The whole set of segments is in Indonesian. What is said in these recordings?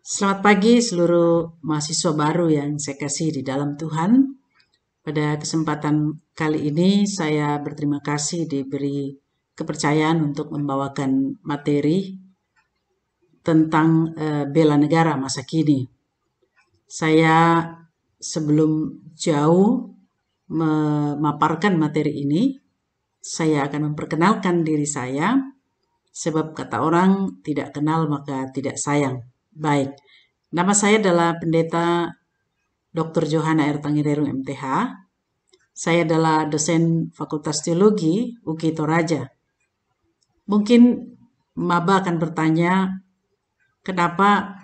Selamat pagi seluruh mahasiswa baru yang saya kasih di dalam Tuhan. Pada kesempatan kali ini saya berterima kasih diberi kepercayaan untuk membawakan materi tentang bela negara masa kini. Saya sebelum jauh memaparkan materi ini, saya akan memperkenalkan diri saya, sebab kata orang tidak kenal maka tidak sayang. Baik, nama saya adalah Pendeta Dr. Johanna R. Tangirerung MTH. Saya adalah dosen Fakultas Teologi UKI Toraja. Mungkin maba akan bertanya, kenapa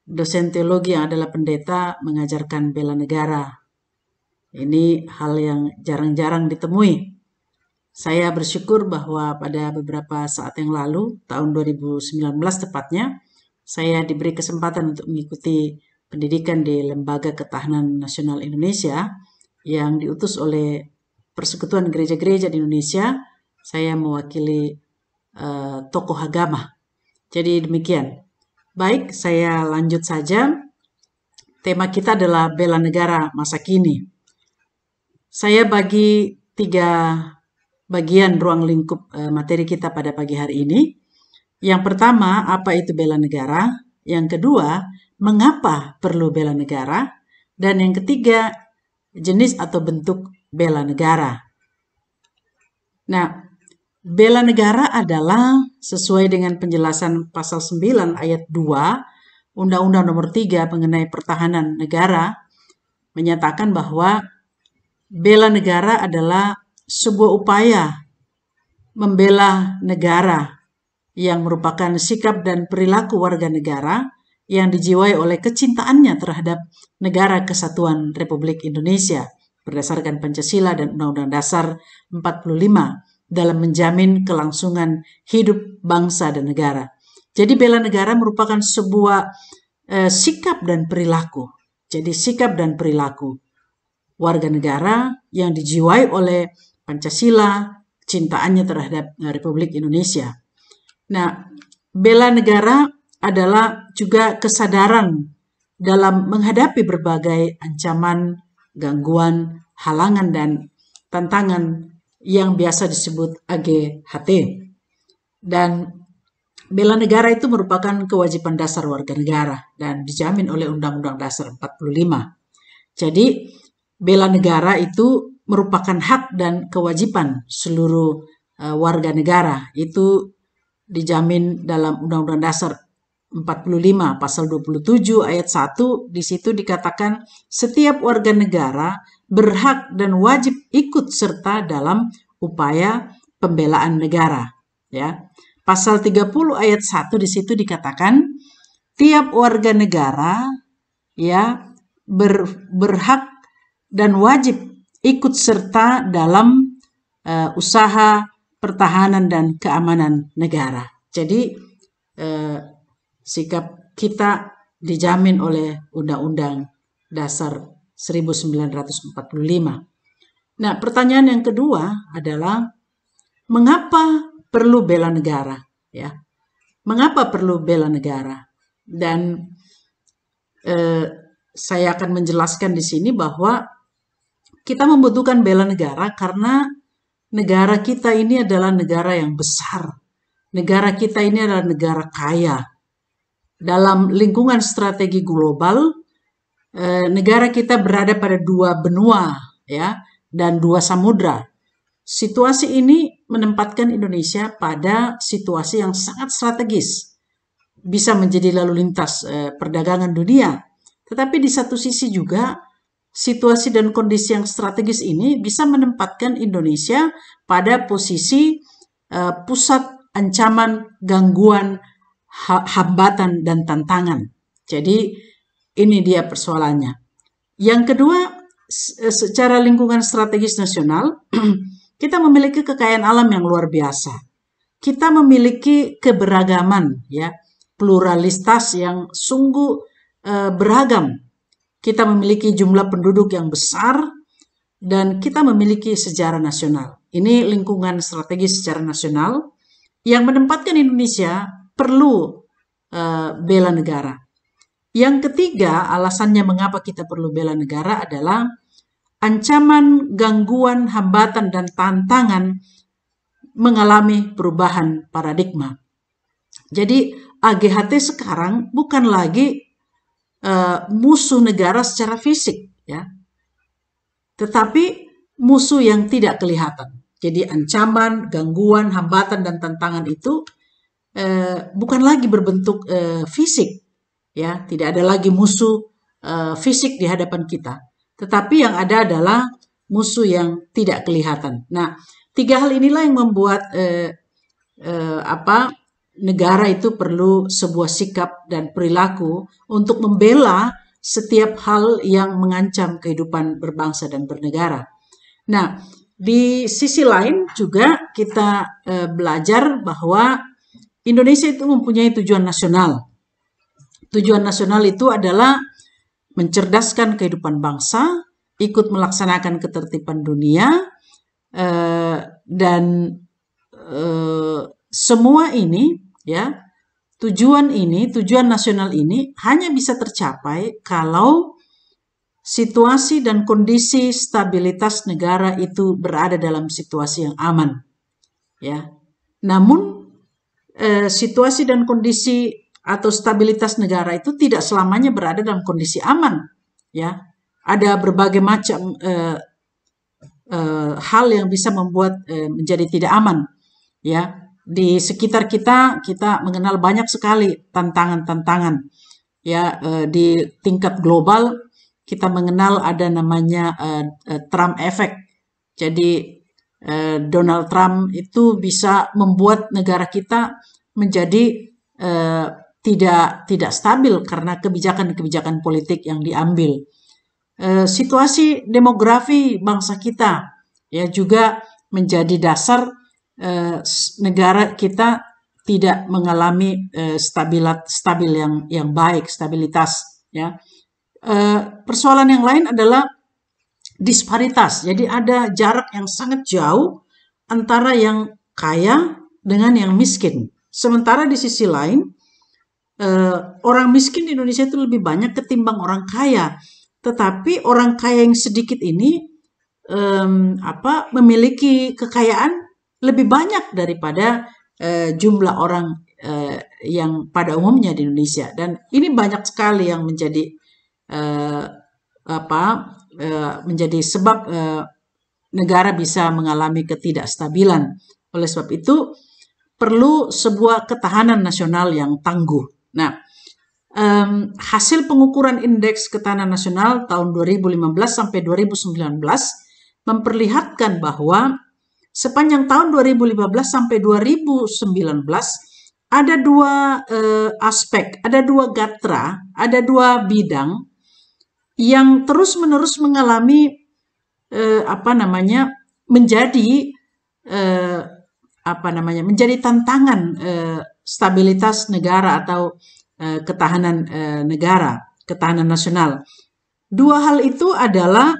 dosen teologi yang adalah pendeta mengajarkan bela negara? Ini hal yang jarang-jarang ditemui. Saya bersyukur bahwa pada beberapa saat yang lalu, tahun 2019 tepatnya, saya diberi kesempatan untuk mengikuti pendidikan di Lembaga Ketahanan Nasional Indonesia yang diutus oleh Persekutuan Gereja-Gereja di Indonesia. Saya mewakili tokoh agama. Jadi demikian. Baik, saya lanjut saja. Tema kita adalah bela negara masa kini. Saya bagi 3 bagian ruang lingkup materi kita pada pagi hari ini. Yang pertama, apa itu bela negara? Yang kedua, mengapa perlu bela negara? Dan yang ketiga, jenis atau bentuk bela negara. Nah, bela negara adalah sesuai dengan penjelasan pasal 9 ayat 2 Undang-Undang Nomor 3 mengenai pertahanan negara menyatakan bahwa bela negara adalah sebuah upaya membela negara yang merupakan sikap dan perilaku warga negara yang dijiwai oleh kecintaannya terhadap negara kesatuan Republik Indonesia berdasarkan Pancasila dan Undang-Undang Dasar 45 dalam menjamin kelangsungan hidup bangsa dan negara. Jadi bela negara merupakan sebuah sikap dan perilaku. Jadi sikap dan perilaku warga negara yang dijiwai oleh Pancasila, cintaannya terhadap Republik Indonesia. Nah, bela negara adalah juga kesadaran dalam menghadapi berbagai ancaman, gangguan, halangan, dan tantangan yang biasa disebut AGHT. Dan bela negara itu merupakan kewajiban dasar warga negara dan dijamin oleh Undang-Undang Dasar 45. Jadi, bela negara itu merupakan hak dan kewajiban seluruh warga negara. Itu dijamin dalam Undang-Undang Dasar 45 pasal 27 ayat 1. Di situ dikatakan setiap warga negara berhak dan wajib ikut serta dalam upaya pembelaan negara, ya. Pasal 30 ayat 1 di situ dikatakan tiap warga negara ya berhak dan wajib ikut serta dalam usaha pertahanan dan keamanan negara. Jadi sikap kita dijamin oleh Undang-Undang Dasar 1945. Nah, pertanyaan yang kedua adalah mengapa perlu bela negara? Ya, mengapa perlu bela negara? Dan saya akan menjelaskan di sini bahwa kita membutuhkan bela negara karena negara kita ini adalah negara yang besar. Negara kita ini adalah negara kaya. Dalam lingkungan strategi global, negara kita berada pada 2 benua ya dan 2 samudra. Situasi ini menempatkan Indonesia pada situasi yang sangat strategis. Bisa menjadi lalu lintas perdagangan dunia. Tetapi di satu sisi juga situasi dan kondisi yang strategis ini bisa menempatkan Indonesia pada posisi pusat ancaman, gangguan, hambatan, dan tantangan. Jadi ini dia persoalannya. Yang kedua, secara lingkungan strategis nasional, kita memiliki kekayaan alam yang luar biasa. Kita memiliki keberagaman, ya, pluralitas yang sungguh beragam. Kita memiliki jumlah penduduk yang besar dan kita memiliki sejarah nasional. Ini lingkungan strategis secara nasional yang menempatkan Indonesia perlu bela negara. Yang ketiga, alasannya mengapa kita perlu bela negara adalah ancaman, gangguan, hambatan, dan tantangan mengalami perubahan paradigma. Jadi AGHT sekarang bukan lagi musuh negara secara fisik, ya, tetapi musuh yang tidak kelihatan. Jadi ancaman, gangguan, hambatan, dan tantangan itu bukan lagi berbentuk fisik, ya, tidak ada lagi musuh fisik di hadapan kita, tetapi yang ada adalah musuh yang tidak kelihatan. Nah, tiga hal inilah yang membuat negara itu perlu sebuah sikap dan perilaku untuk membela setiap hal yang mengancam kehidupan berbangsa dan bernegara. Nah, di sisi lain juga kita belajar bahwa Indonesia itu mempunyai tujuan nasional. Tujuan nasional itu adalah mencerdaskan kehidupan bangsa, ikut melaksanakan ketertiban dunia, dan semua ini, ya, tujuan nasional ini hanya bisa tercapai kalau situasi dan kondisi stabilitas negara itu berada dalam situasi yang aman, ya. Namun situasi dan kondisi atau stabilitas negara itu tidak selamanya berada dalam kondisi aman, ya. Ada berbagai macam hal yang bisa membuat menjadi tidak aman, ya. Di sekitar kita mengenal banyak sekali tantangan-tantangan, ya. Di tingkat global kita mengenal ada namanya Trump effect. Jadi Donald Trump itu bisa membuat negara kita menjadi tidak stabil karena kebijakan-kebijakan politik yang diambil. Situasi demografi bangsa kita, ya, juga menjadi dasar negara kita tidak mengalami stabil yang baik, stabilitas, ya. Persoalan yang lain adalah disparitas. Jadi ada jarak yang sangat jauh antara yang kaya dengan yang miskin. Sementara di sisi lain, orang miskin di Indonesia itu lebih banyak ketimbang orang kaya. Tetapi orang kaya yang sedikit ini memiliki kekayaan lebih banyak daripada jumlah orang yang pada umumnya di Indonesia. Dan ini banyak sekali yang menjadi menjadi sebab negara bisa mengalami ketidakstabilan. Oleh sebab itu perlu sebuah ketahanan nasional yang tangguh. Nah, hasil pengukuran indeks ketahanan nasional tahun 2015 sampai 2019 memperlihatkan bahwa sepanjang tahun 2015 sampai 2019 ada dua aspek, ada dua gatra, ada dua bidang yang terus-menerus mengalami menjadi tantangan stabilitas negara atau ketahanan negara, ketahanan nasional. Dua hal itu adalah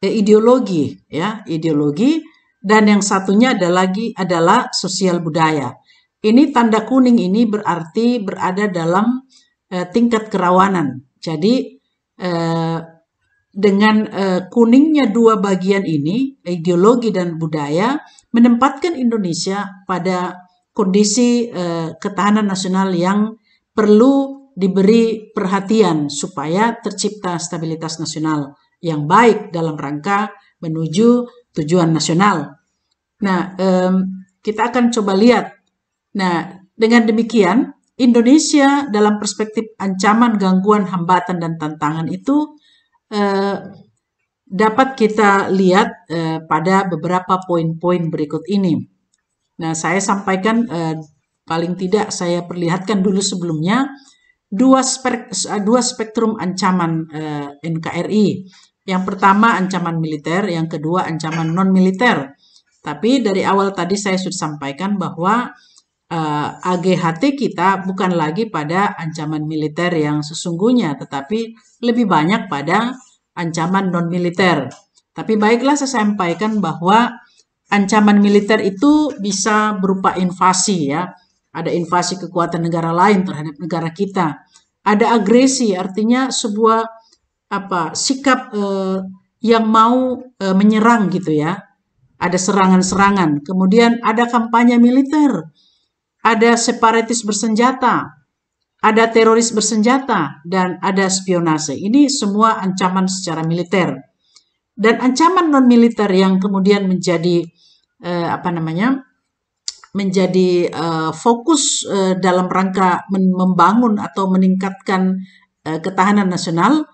ideologi, ya, ideologi, dan yang satunya adalah sosial budaya. Ini tanda kuning ini berarti berada dalam tingkat kerawanan. Jadi dengan kuningnya dua bagian ini, ideologi dan budaya, menempatkan Indonesia pada kondisi ketahanan nasional yang perlu diberi perhatian supaya tercipta stabilitas nasional yang baik dalam rangka menuju tujuan nasional. Nah, kita akan coba lihat. Nah, dengan demikian, Indonesia dalam perspektif ancaman, gangguan, hambatan, dan tantangan itu dapat kita lihat pada beberapa poin-poin berikut ini. Nah, saya sampaikan paling tidak saya perlihatkan dulu sebelumnya dua spektrum ancaman NKRI. Yang pertama ancaman militer, yang kedua ancaman non-militer. Tapi dari awal tadi saya sudah sampaikan bahwa AGHT kita bukan lagi pada ancaman militer yang sesungguhnya, tetapi lebih banyak pada ancaman non-militer. Tapi baiklah saya sampaikan bahwa ancaman militer itu bisa berupa invasi, ya. ada invasi kekuatan negara lain terhadap negara kita, ada agresi, artinya sebuah sikap yang mau menyerang gitu ya, ada serangan-serangan, kemudian ada kampanye militer, ada separatis bersenjata, ada teroris bersenjata, dan ada spionase. Ini semua ancaman secara militer. Dan ancaman non militer yang kemudian menjadi menjadi fokus dalam rangka membangun atau meningkatkan ketahanan nasional,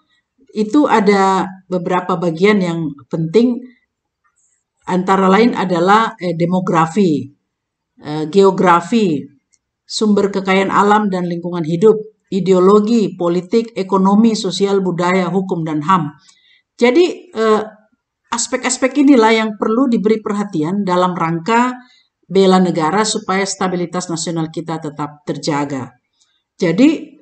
itu ada beberapa bagian yang penting, antara lain adalah demografi, geografi, sumber kekayaan alam dan lingkungan hidup, ideologi, politik, ekonomi, sosial, budaya, hukum, dan HAM. Jadi aspek-aspek inilah yang perlu diberi perhatian dalam rangka bela negara supaya stabilitas nasional kita tetap terjaga. Jadi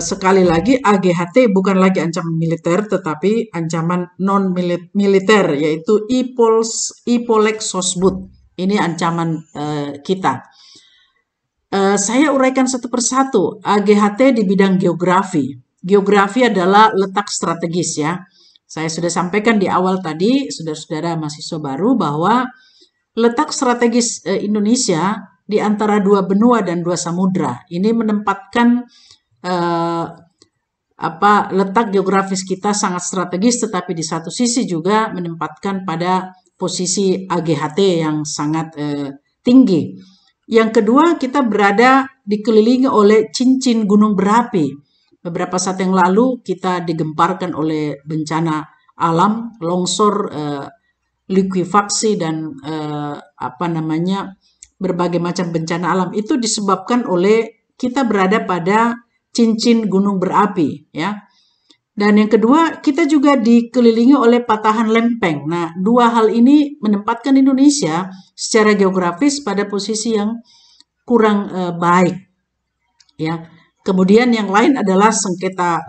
sekali lagi, AGHT bukan lagi ancaman militer tetapi ancaman non militer, yaitu IPOLEX SOSBUD. Ini ancaman kita. Saya uraikan satu persatu. AGHT di bidang geografi. Geografi adalah letak strategis ya. Saya sudah sampaikan di awal tadi, saudara-saudara mahasiswa baru, bahwa letak strategis Indonesia di antara dua benua dan dua samudra ini menempatkan letak geografis kita sangat strategis, tetapi di satu sisi juga menempatkan pada posisi AGHT yang sangat tinggi. Yang kedua, kita berada dikelilingi oleh cincin gunung berapi. Beberapa saat yang lalu kita digemparkan oleh bencana alam, longsor, likuifaksi, dan berbagai macam bencana alam. Itu disebabkan oleh kita berada pada cincin gunung berapi, ya. Dan yang kedua, kita juga dikelilingi oleh patahan lempeng. Nah, dua hal ini menempatkan Indonesia secara geografis pada posisi yang kurang baik, ya. Kemudian yang lain adalah sengketa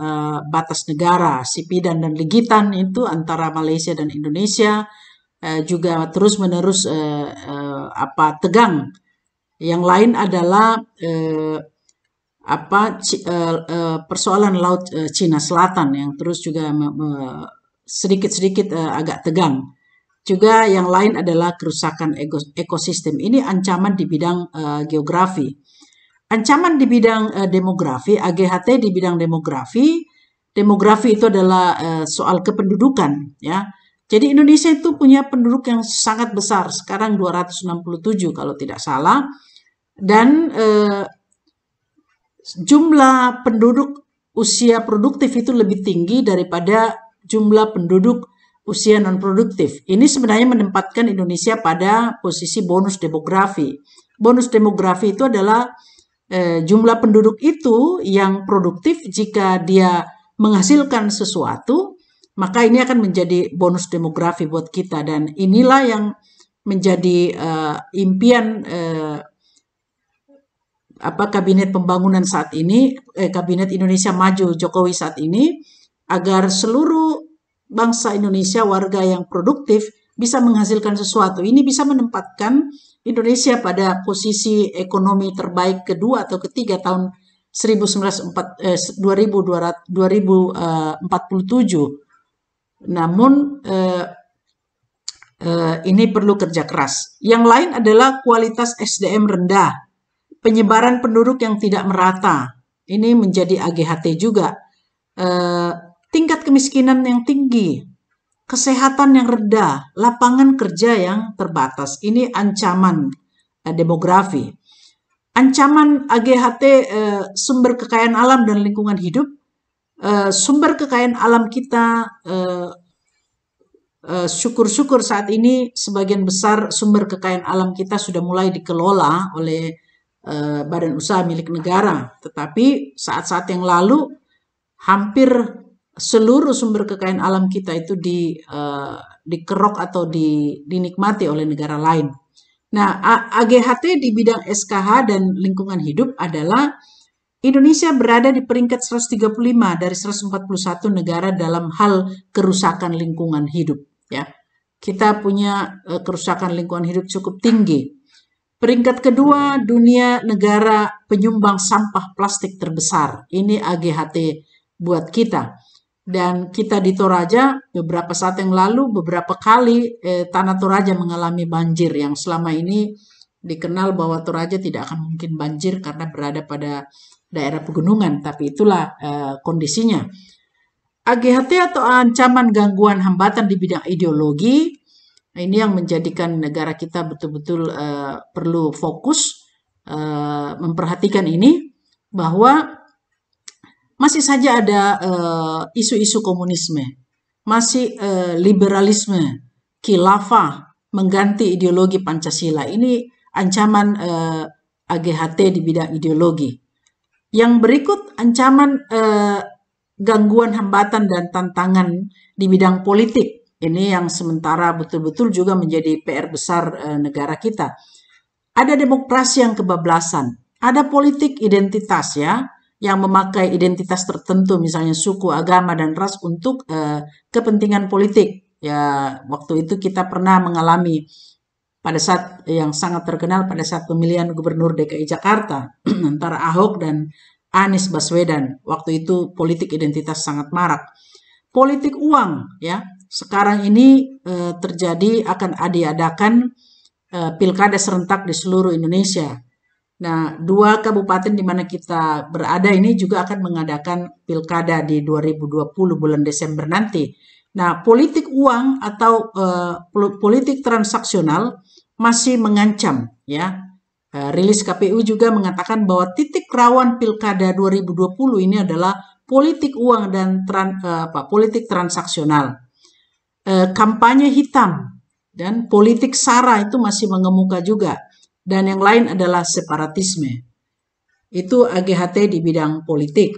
batas negara, Sipidan dan Ligitan, itu antara Malaysia dan Indonesia juga terus-menerus tegang. Yang lain adalah persoalan Laut Cina Selatan yang terus juga sedikit-sedikit agak tegang. Juga yang lain adalah kerusakan ekosistem. Ini ancaman di bidang geografi. Ancaman di bidang demografi, AGHT di bidang demografi. Demografi itu adalah soal kependudukan, ya. Jadi Indonesia itu punya penduduk yang sangat besar, sekarang 267 kalau tidak salah. Dan jumlah penduduk usia produktif itu lebih tinggi daripada jumlah penduduk usia non-produktif. Ini sebenarnya menempatkan Indonesia pada posisi bonus demografi. Bonus demografi itu adalah jumlah penduduk itu yang produktif. Jika dia menghasilkan sesuatu, maka ini akan menjadi bonus demografi buat kita. Dan inilah yang menjadi impian Kabinet Pembangunan saat ini, Kabinet Indonesia Maju Jokowi saat ini, agar seluruh bangsa Indonesia, warga yang produktif, bisa menghasilkan sesuatu. Ini bisa menempatkan Indonesia pada posisi ekonomi terbaik kedua atau ketiga tahun 2047. Namun ini perlu kerja keras. Yang lain adalah kualitas SDM rendah. Penyebaran penduduk yang tidak merata, ini menjadi AGHT juga. Tingkat kemiskinan yang tinggi, kesehatan yang rendah, lapangan kerja yang terbatas. Ini ancaman demografi. Ancaman AGHT sumber kekayaan alam dan lingkungan hidup. Sumber kekayaan alam kita, syukur-syukur saat ini sebagian besar sumber kekayaan alam kita sudah mulai dikelola oleh badan usaha milik negara, tetapi saat-saat yang lalu hampir seluruh sumber kekayaan alam kita itu dikerok atau dinikmati oleh negara lain. Nah, AGHT di bidang SKH dan lingkungan hidup adalah Indonesia berada di peringkat 135 dari 141 negara dalam hal kerusakan lingkungan hidup, ya. Kita punya kerusakan lingkungan hidup cukup tinggi. Peringkat kedua, dunia negara penyumbang sampah plastik terbesar. Ini AGHT buat kita. Dan kita di Toraja beberapa saat yang lalu, beberapa kali tanah Toraja mengalami banjir yang selama ini dikenal bahwa Toraja tidak akan mungkin banjir karena berada pada daerah pegunungan. Tapi itulah kondisinya. AGHT atau ancaman gangguan hambatan di bidang ideologi, ini yang menjadikan negara kita betul-betul perlu fokus memperhatikan ini, bahwa masih saja ada isu-isu komunisme, masih liberalisme, khilafah mengganti ideologi Pancasila. Ini ancaman AGHT di bidang ideologi. Yang berikut ancaman gangguan hambatan dan tantangan di bidang politik. Ini yang sementara betul-betul juga menjadi PR besar negara kita. Ada demokrasi yang kebablasan, ada politik identitas ya, yang memakai identitas tertentu misalnya suku, agama, dan ras untuk kepentingan politik. Ya, waktu itu kita pernah mengalami pada saat yang sangat terkenal pada saat pemilihan gubernur DKI Jakarta antara Ahok dan Anies Baswedan. Waktu itu politik identitas sangat marak. Politik uang ya. Sekarang ini terjadi akan diadakan pilkada serentak di seluruh Indonesia. Nah, 2 kabupaten di mana kita berada ini juga akan mengadakan pilkada di 2020 bulan Desember nanti. Nah, politik uang atau politik transaksional masih mengancam ya. Rilis KPU juga mengatakan bahwa titik rawan pilkada 2020 ini adalah politik uang dan politik transaksional. Kampanye hitam dan politik sara itu masih mengemuka juga. Dan yang lain adalah separatisme. Itu AGHT di bidang politik.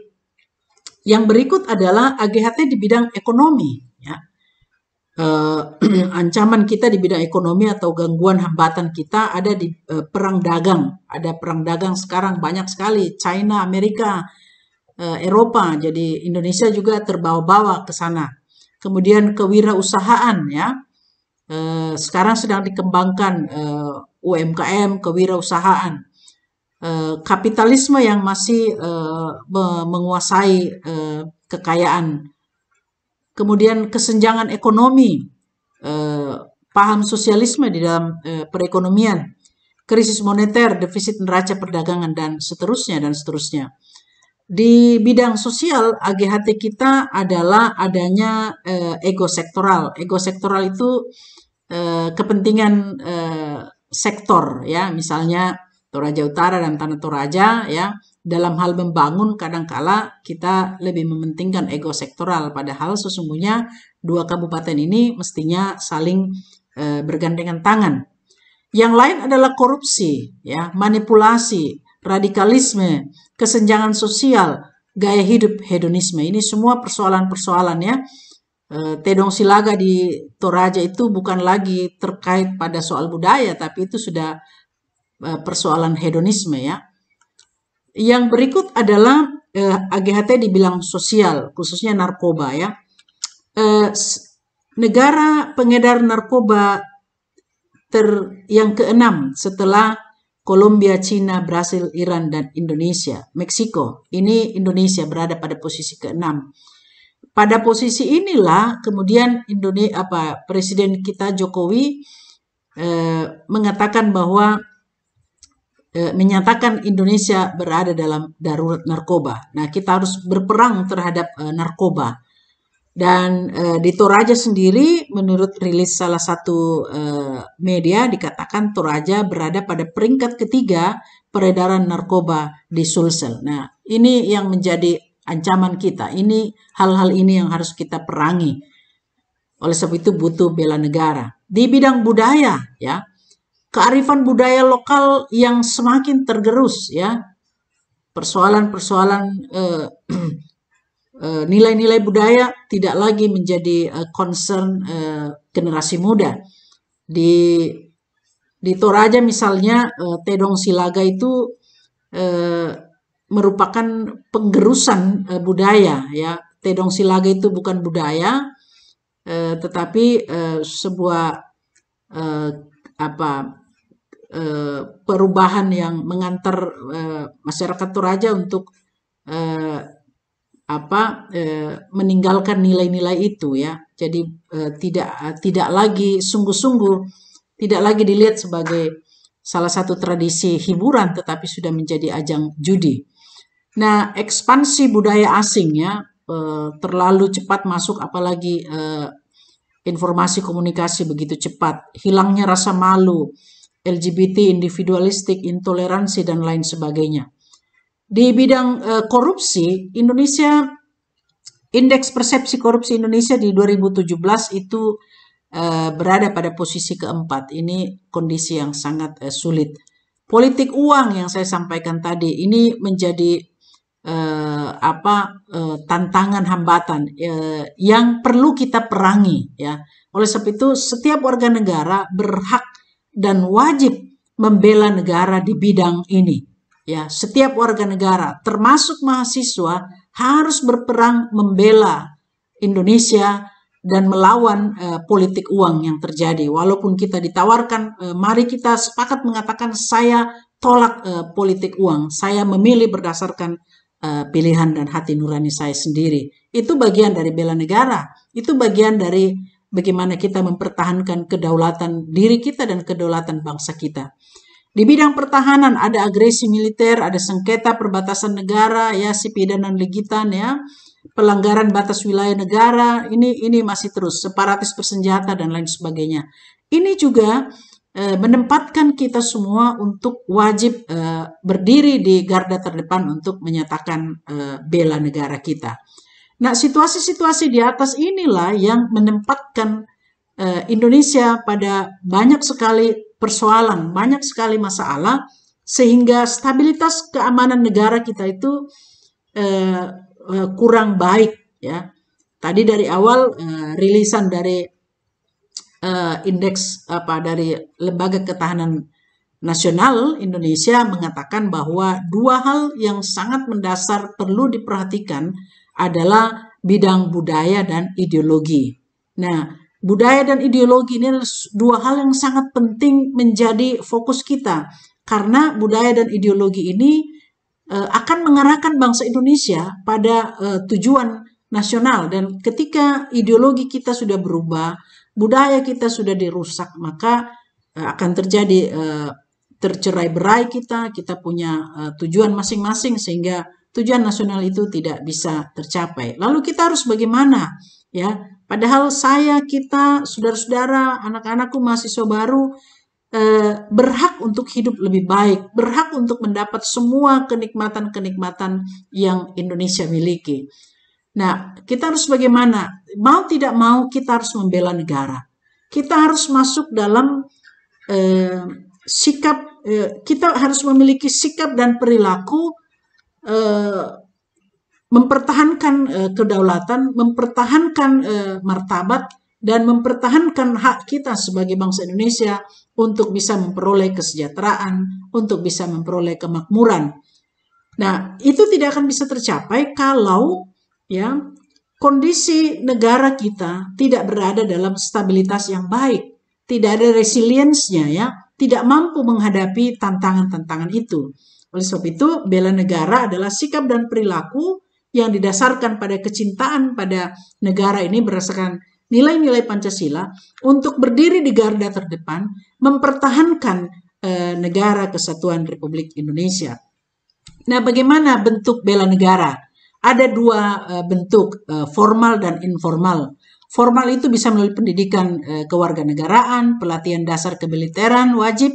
Yang berikut adalah AGHT di bidang ekonomi. Ya. Ancaman kita di bidang ekonomi atau gangguan hambatan kita ada di perang dagang. Ada perang dagang sekarang banyak sekali. China, Amerika, Eropa. Jadi Indonesia juga terbawa-bawa ke sana. Kemudian kewirausahaan ya. Sekarang sedang dikembangkan UMKM, kewirausahaan. Kapitalisme yang masih menguasai kekayaan. Kemudian kesenjangan ekonomi, paham sosialisme di dalam perekonomian, krisis moneter, defisit neraca perdagangan, dan seterusnya, dan seterusnya. Di bidang sosial, AGHT kita adalah adanya ego sektoral. Ego sektoral itu kepentingan sektor, ya, misalnya Toraja Utara dan Tanah Toraja, ya, dalam hal membangun kadangkala kita lebih mementingkan ego sektoral, padahal sesungguhnya 2 kabupaten ini mestinya saling bergandengan tangan. Yang lain adalah korupsi, ya, manipulasi, radikalisme, kesenjangan sosial, gaya hidup hedonisme. Ini semua persoalan-persoalan ya. Tedong Silaga di Toraja itu bukan lagi terkait pada soal budaya, tapi itu sudah persoalan hedonisme ya. Yang berikut adalah AGHT di bidang sosial, khususnya narkoba ya. Negara pengedar narkoba yang ke-6 setelah Kolombia, Cina, Brasil, Iran, dan Indonesia. Meksiko, ini Indonesia berada pada posisi ke-6. Pada posisi inilah kemudian Presiden kita Jokowi mengatakan bahwa menyatakan Indonesia berada dalam darurat narkoba. Nah, kita harus berperang terhadap narkoba. Dan di Toraja sendiri, menurut rilis salah satu media, dikatakan Toraja berada pada peringkat ketiga peredaran narkoba di Sulsel. Nah, ini yang menjadi ancaman kita. Ini hal-hal ini yang harus kita perangi. Oleh sebab itu butuh bela negara. Di bidang budaya, ya, kearifan budaya lokal yang semakin tergerus, ya, persoalan-persoalan nilai-nilai budaya tidak lagi menjadi concern generasi muda. Di Toraja misalnya Tedong Silaga itu merupakan penggerusan budaya ya. Tedong Silaga itu bukan budaya tetapi sebuah perubahan yang mengantar masyarakat Toraja untuk eh, meninggalkan nilai-nilai itu ya. Jadi tidak lagi sungguh-sungguh, tidak lagi dilihat sebagai salah satu tradisi hiburan, tetapi sudah menjadi ajang judi. Nah, ekspansi budaya asing ya, terlalu cepat masuk, apalagi informasi komunikasi begitu cepat, hilangnya rasa malu, LGBT, individualistik, intoleransi, dan lain sebagainya. Di bidang korupsi, Indonesia, indeks persepsi korupsi Indonesia di 2017 itu berada pada posisi keempat. Ini kondisi yang sangat sulit. Politik uang yang saya sampaikan tadi ini menjadi tantangan, hambatan yang perlu kita perangi ya. Oleh sebab itu setiap warga negara berhak dan wajib membela negara di bidang ini. Ya, setiap warga negara termasuk mahasiswa harus berperang membela Indonesia dan melawan politik uang yang terjadi. Walaupun kita ditawarkan, mari kita sepakat mengatakan saya tolak politik uang. Saya memilih berdasarkan pilihan dan hati nurani saya sendiri. Itu bagian dari bela negara. Itu bagian dari bagaimana kita mempertahankan kedaulatan diri kita dan kedaulatan bangsa kita. Di bidang pertahanan ada agresi militer, ada sengketa perbatasan negara, ya, sipil dan legitan, ya, pelanggaran batas wilayah negara, ini masih terus, separatis bersenjata dan lain sebagainya. Ini juga menempatkan kita semua untuk wajib berdiri di garda terdepan untuk menyatakan bela negara kita. Nah, situasi-situasi di atas inilah yang menempatkan Indonesia pada banyak sekali persoalan, banyak sekali masalah, sehingga stabilitas keamanan negara kita itu kurang baik ya. Tadi dari awal rilisan dari indeks dari Lembaga Ketahanan Nasional Indonesia mengatakan bahwa dua hal yang sangat mendasar perlu diperhatikan adalah bidang budaya dan ideologi. Nah, budaya dan ideologi ini adalah dua hal yang sangat penting menjadi fokus kita, karena budaya dan ideologi ini akan mengarahkan bangsa Indonesia pada tujuan nasional. Dan ketika ideologi kita sudah berubah, budaya kita sudah dirusak, maka akan terjadi tercerai-berai kita punya tujuan masing-masing, sehingga tujuan nasional itu tidak bisa tercapai. Lalu kita harus bagaimana? Ya, padahal kita, saudara-saudara, anak-anakku mahasiswa baru berhak untuk hidup lebih baik, berhak untuk mendapat semua kenikmatan-kenikmatan yang Indonesia miliki. Nah, kita harus bagaimana? Mau tidak mau kita harus membela negara. Kita harus masuk dalam sikap, kita harus memiliki sikap dan perilaku mempertahankan kedaulatan, mempertahankan martabat, dan mempertahankan hak kita sebagai bangsa Indonesia untuk bisa memperoleh kesejahteraan, untuk bisa memperoleh kemakmuran. Nah, itu tidak akan bisa tercapai kalau ya kondisi negara kita tidak berada dalam stabilitas yang baik, tidak ada resilience-nya ya, tidak mampu menghadapi tantangan-tantangan itu. Oleh sebab itu, bela negara adalah sikap dan perilaku yang didasarkan pada kecintaan pada negara ini berdasarkan nilai-nilai Pancasila untuk berdiri di garda terdepan, mempertahankan negara kesatuan Republik Indonesia. Nah, bagaimana bentuk bela negara? Ada dua bentuk, formal dan informal. Formal itu bisa melalui pendidikan kewarganegaraan, pelatihan dasar kemiliteran wajib,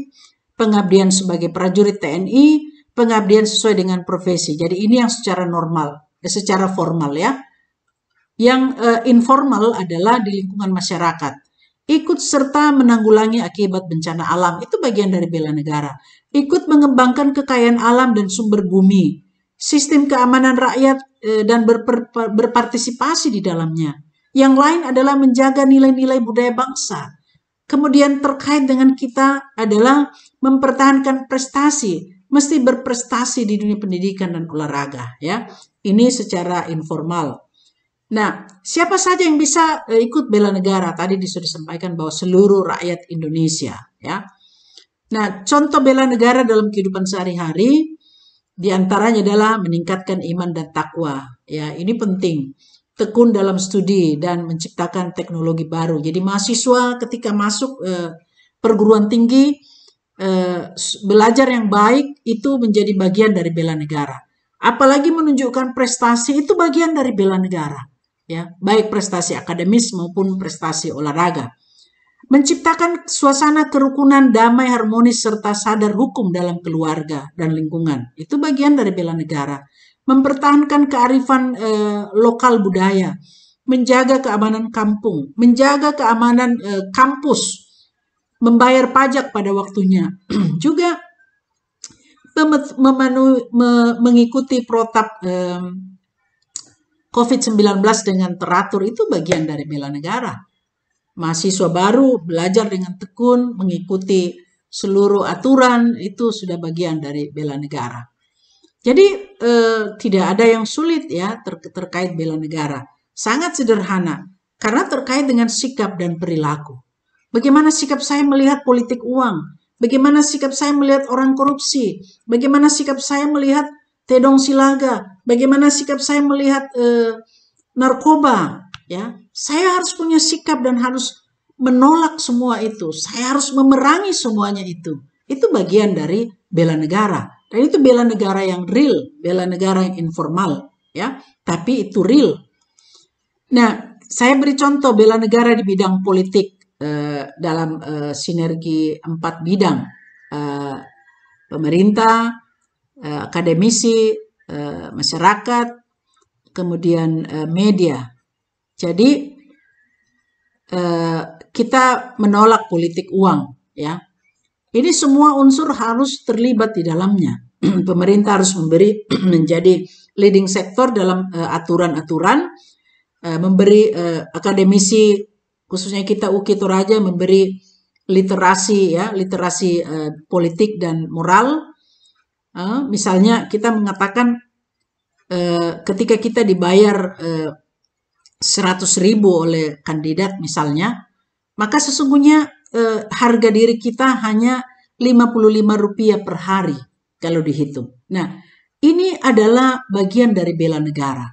pengabdian sebagai prajurit TNI, pengabdian sesuai dengan profesi. Jadi ini yang secara normal, secara formal ya. Yang informal adalah di lingkungan masyarakat. Ikut serta menanggulangi akibat bencana alam, itu bagian dari bela negara. Ikut mengembangkan kekayaan alam dan sumber bumi, sistem keamanan rakyat dan berpartisipasi di dalamnya. Yang lain adalah menjaga nilai-nilai budaya bangsa. Kemudian terkait dengan kita adalah mempertahankan prestasi, mesti berprestasi di dunia pendidikan dan olahraga ya. Ini secara informal. Nah, siapa saja yang bisa ikut bela negara? Tadi sudah disampaikan bahwa seluruh rakyat Indonesia ya. Nah, contoh bela negara dalam kehidupan sehari-hari diantaranya adalah meningkatkan iman dan takwa. Ya, ini penting. Tekun dalam studi dan menciptakan teknologi baru. Jadi mahasiswa ketika masuk perguruan tinggi belajar yang baik itu menjadi bagian dari bela negara. Apalagi menunjukkan prestasi itu bagian dari bela negara. Ya, baik prestasi akademis maupun prestasi olahraga. Menciptakan suasana kerukunan, damai, harmonis, serta sadar hukum dalam keluarga dan lingkungan. Itu bagian dari bela negara. Mempertahankan kearifan lokal budaya. Menjaga keamanan kampung. Menjaga keamanan kampus. Membayar pajak pada waktunya. Juga mengikuti protap COVID-19 dengan teratur. Itu bagian dari bela negara. Mahasiswa baru belajar dengan tekun, mengikuti seluruh aturan, itu sudah bagian dari bela negara. Jadi tidak ada yang sulit ya terkait bela negara. Sangat sederhana, karena terkait dengan sikap dan perilaku. Bagaimana sikap saya melihat politik uang? Bagaimana sikap saya melihat orang korupsi? Bagaimana sikap saya melihat tedong silaga? Bagaimana sikap saya melihat narkoba? Ya, saya harus punya sikap dan harus menolak semua itu. Saya harus memerangi semuanya itu. Itu bagian dari bela negara. Dan itu bela negara yang real, bela negara yang informal, ya. Tapi itu real. Nah, saya beri contoh bela negara di bidang politik dalam sinergi 4 bidang. Pemerintah, akademisi, masyarakat, kemudian media. Jadi kita menolak politik uang, ya. Ini semua unsur harus terlibat di dalamnya. Pemerintah harus menjadi leading sektor dalam aturan-aturan, memberi akademisi, khususnya kita UKI Toraja, memberi literasi, ya, literasi politik dan moral. Misalnya kita mengatakan ketika kita dibayar 100.000 oleh kandidat misalnya, maka sesungguhnya harga diri kita hanya Rp55 per hari kalau dihitung. Nah, ini adalah bagian dari bela negara.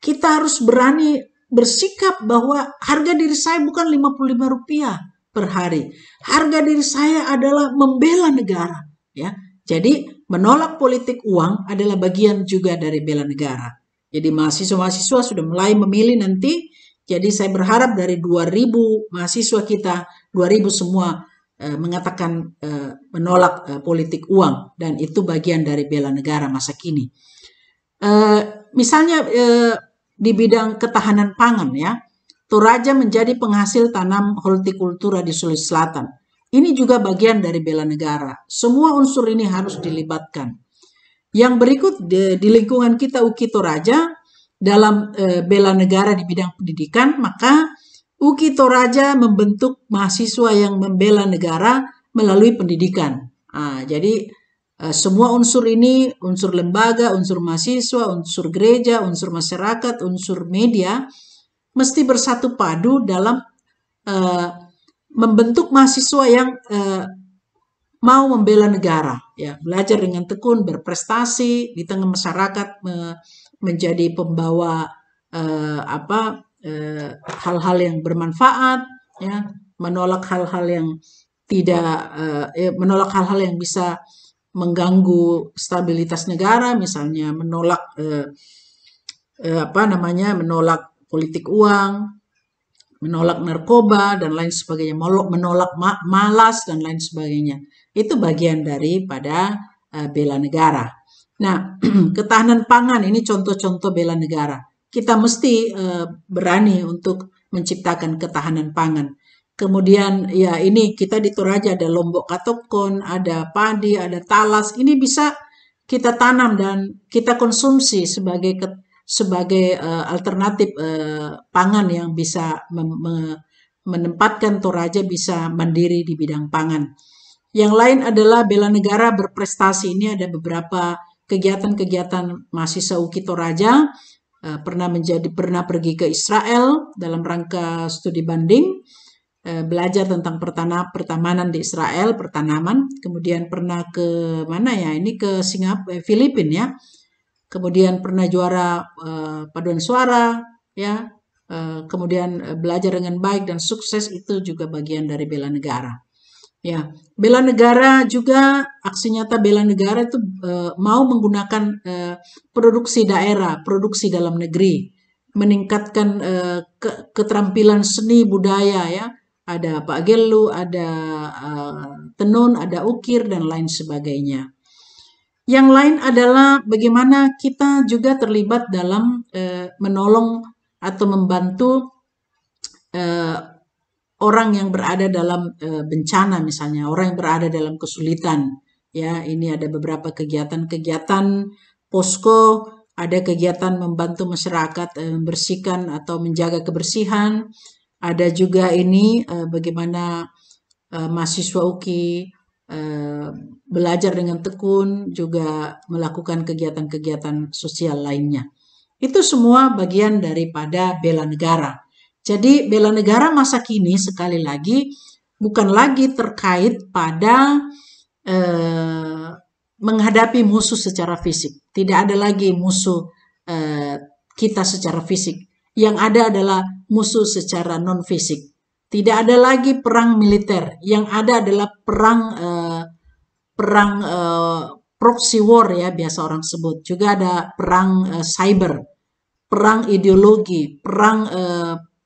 Kita harus berani bersikap bahwa harga diri saya bukan Rp55 per hari. Harga diri saya adalah membela negara, ya. Jadi menolak politik uang adalah bagian juga dari bela negara. Jadi mahasiswa-mahasiswa sudah mulai memilih nanti. Jadi saya berharap dari 2.000 mahasiswa kita, 2.000 semua mengatakan menolak politik uang. Dan itu bagian dari bela negara masa kini. Misalnya di bidang ketahanan pangan, ya. Toraja menjadi penghasil tanam hortikultura di Sulawesi Selatan. Ini juga bagian dari bela negara. Semua unsur ini harus dilibatkan. Yang berikut di lingkungan kita UKI Toraja dalam bela negara di bidang pendidikan, maka UKI Toraja membentuk mahasiswa yang membela negara melalui pendidikan. Jadi semua unsur ini, unsur lembaga, unsur mahasiswa, unsur gereja, unsur masyarakat, unsur media, mesti bersatu padu dalam membentuk mahasiswa yang mau membela negara, ya, belajar dengan tekun, berprestasi di tengah masyarakat, menjadi pembawa hal-hal yang bermanfaat, ya, menolak hal-hal yang tidak, menolak hal-hal yang bisa mengganggu stabilitas negara, misalnya menolak menolak politik uang, menolak narkoba dan lain sebagainya, menolak malas dan lain sebagainya. Itu bagian daripada bela negara. Nah, ketahanan pangan ini contoh-contoh bela negara. Kita mesti berani untuk menciptakan ketahanan pangan. Kemudian ya ini kita di Toraja ada Lombok Katokon, ada padi, ada talas. Ini bisa kita tanam dan kita konsumsi sebagai alternatif pangan yang bisa menempatkan Toraja bisa mandiri di bidang pangan. Yang lain adalah bela negara berprestasi. Ini ada beberapa kegiatan-kegiatan mahasiswa UKI Toraja, pernah pergi ke Israel dalam rangka studi banding, belajar tentang pertamanan di Israel, pertanaman, kemudian pernah ke mana ya? Ini ke Singapura, Filipina ya. Kemudian pernah juara paduan suara ya. Kemudian belajar dengan baik dan sukses, itu juga bagian dari bela negara. Ya, bela negara juga, aksi nyata bela negara itu mau menggunakan produksi daerah, produksi dalam negeri, meningkatkan keterampilan seni budaya ya. Ada Pak Gelu, ada tenun, ada ukir dan lain sebagainya. Yang lain adalah bagaimana kita juga terlibat dalam menolong atau membantu orang yang berada dalam bencana, misalnya orang yang berada dalam kesulitan. Ya, ini ada beberapa kegiatan-kegiatan posko, ada kegiatan membantu masyarakat membersihkan atau menjaga kebersihan. Ada juga ini bagaimana mahasiswa UKI belajar dengan tekun, juga melakukan kegiatan-kegiatan sosial lainnya. Itu semua bagian daripada bela negara. Jadi bela negara masa kini sekali lagi bukan lagi terkait pada menghadapi musuh secara fisik. Tidak ada lagi musuh kita secara fisik. Yang ada adalah musuh secara non fisik. Tidak ada lagi perang militer. Yang ada adalah perang proxy war ya, biasa orang sebut. Juga ada perang cyber, perang ideologi, perang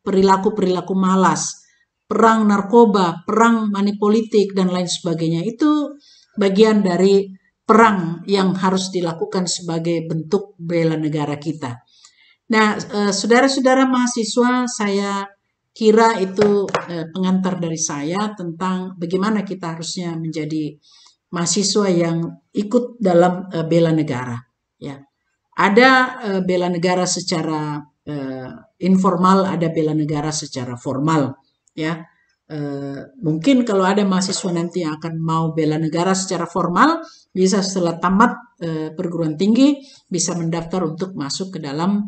perilaku-perilaku malas, perang narkoba, perang manipolitik dan lain sebagainya. Itu bagian dari perang yang harus dilakukan sebagai bentuk bela negara kita. Nah, saudara-saudara mahasiswa, saya kira itu pengantar dari saya tentang bagaimana kita harusnya menjadi mahasiswa yang ikut dalam bela negara. Ya, ada bela negara secara informal, ada bela negara secara formal. Ya, mungkin kalau ada mahasiswa nanti yang akan mau bela negara secara formal, bisa setelah tamat perguruan tinggi bisa mendaftar untuk masuk ke dalam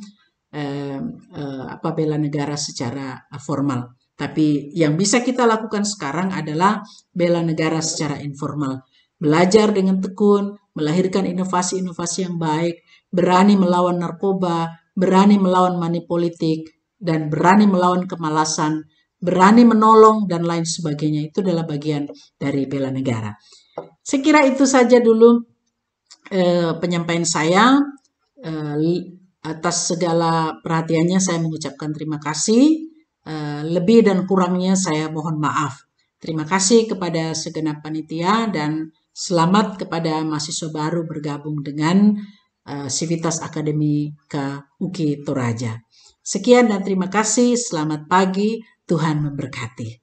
bela negara secara formal. Tapi yang bisa kita lakukan sekarang adalah bela negara secara informal. Belajar dengan tekun, melahirkan inovasi-inovasi yang baik, berani melawan narkoba, berani melawan manipolitik, dan berani melawan kemalasan, berani menolong, dan lain sebagainya. Itu adalah bagian dari bela negara. Saya kira itu saja dulu penyampaian saya. Atas segala perhatiannya saya mengucapkan terima kasih. Lebih dan kurangnya saya mohon maaf. Terima kasih kepada segenap panitia dan selamat kepada mahasiswa baru bergabung dengan Civitas Akademika UKI Toraja. Sekian dan terima kasih. Selamat pagi. Tuhan memberkati.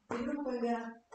Belum pegang.